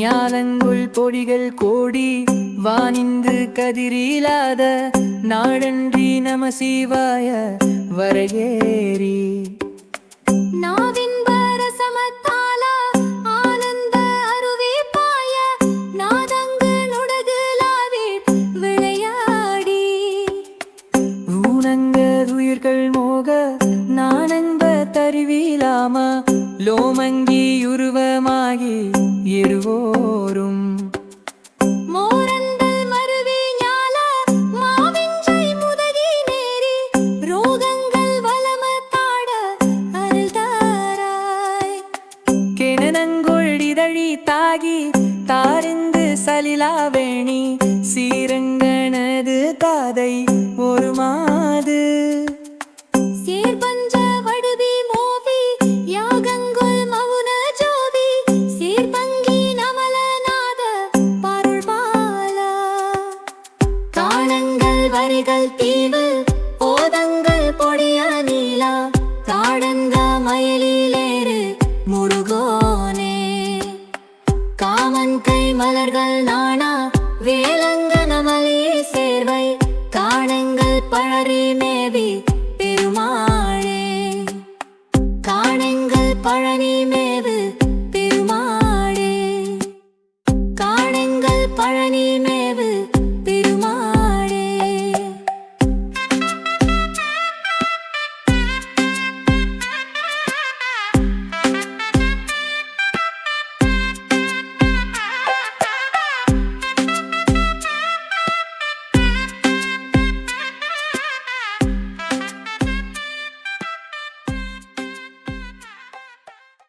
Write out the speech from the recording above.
ஞாலங்குள் பொடிகள் கோடி வானிந்து கதிரிலாத நாடன்றி நம சிவாய வரையேறி தருவிலாம லோமங்கி உருவமாகி இருவோரும் மோரந்தல் மருவி ஞால மாவிஞ்சை முதகி நேரி ரோகங்கள் வலமத்தாட அருள்தாராய் கெனனங்கொழிதழி தாகி தாரிந்து சலிலாவேணி சீரங்கனது தாதை ஒரு மாது தீவு ஓதங்கள் பொடிய நீலா தாடங்க மயிலேறு முருகோனே காமன் கை மலர்கள் நாணா வேலங்க நமலி சேர்வை காணங்கள் பழறி மேவி பெருமாளே காணங்கள் பழனி மேவு பெருமாளே காணங்கள் பழனி